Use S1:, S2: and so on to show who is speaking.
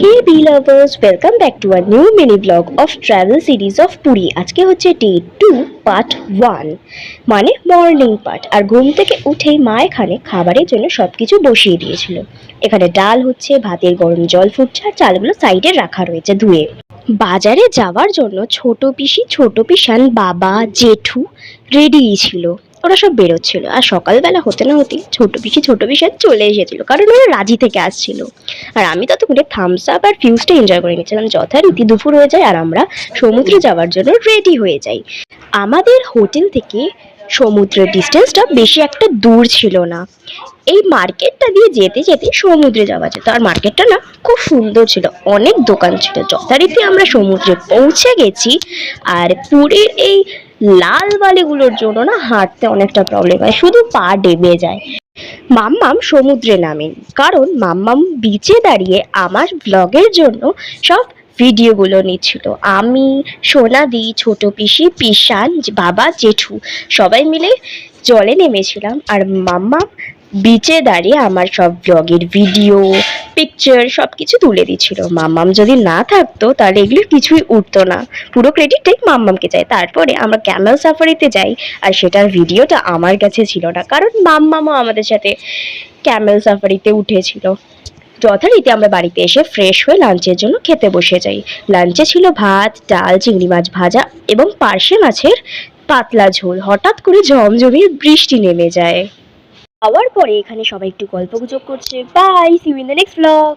S1: Hey bee lovers, welcome back to a new mini vlog of travel series of Puri. আজকে হচ্ছে day 2 part 1 মানে morning part. আর ঘুম থেকে উঠেই মা এখানে খাবারের জন্য সবকিছু বসিয়ে দিয়েছিল। এখানে ডাল হচ্ছে, ভাতের গরম জল ফুটছে, আর চালগুলো সাইডে রাখা রয়েছে ধুয়ে। বাজারে যাওয়ার জন্য ছোট পিসি, ছোট পিসান, বাবা, জেঠু রেডিই ছিল। ওরা সব বেরোচ্ছিল, আর সকালবেলা হতে না হতেই ছোট পিসি ছোট পিসান চলে এসেছিল, কারণ ওরা রাজি থেকে আসছিল। আর আমি ততক্ষণে থামস আপ আর ফিউজটা এনজয় করে নিচ্ছিলাম। যথারীতি দুপুর হয়ে যায় আর আমরা সমুদ্রে যাওয়ার জন্য রেডি হয়ে যাই। আমাদের হোটেল থেকে সমুদ্রের ডিস্টেন্সটা বেশি একটা দূর ছিল না। এই মার্কেটটা দিয়ে যেতে যেতে সমুদ্রে যাওয়া যেত, আর মার্কেটটা না খুব সুন্দর ছিল, অনেক দোকান ছিল। যথারীতি আমরা সমুদ্রে পৌঁছে গেছি। আর পুরীর এই লাল বালিগুলোর জন্য না হাঁটতে অনেকটা প্রবলেম হয়, শুধু পা ডেবে যায়। মাম্মাম সমুদ্রে নামেন, কারণ মাম্মাম বিচে দাঁড়িয়ে আমার ব্লগের জন্য সব ভিডিওগুলো নিচ্ছিল। আমি, সোনাদি, ছোট পিসি, পিসান, বাবা, জেঠু সবাই মিলে জলে নেমেছিলাম। আর মাম্মাম বিচে দাঁড়িয়ে আমার সব ব্লগের ভিডিও, পিকচার সব কিছু তুলে দিচ্ছিল। মাম্মাম যদি না থাকতো তাহলে এগুলোর কিছুই উঠতো না। পুরো ক্রেডিটটাই মাম্মামকে চাই। তারপরে আমরা ক্যামেল সাফারিতে যাই, আর সেটার ভিডিওটা আমার কাছে ছিল না, কারণ মাম্মামও আমাদের সাথে ক্যামেল সাফারিতে উঠেছিল। যথারীতি আমরা বাড়িতে এসে ফ্রেশ হয়ে লাঞ্চের জন্য খেতে বসে যাই। লাঞ্চে ছিল ভাত, ডাল, চিংড়ি মাছ ভাজা এবং পার্শে মাছের পাতলা ঝোল। হঠাৎ করে ঝমঝমিয়ে বৃষ্টি নেমে যায়। খাওয়ার পরে এখানে সবাই একটু গল্পগুজব করছে। Bye, see you in the next blog.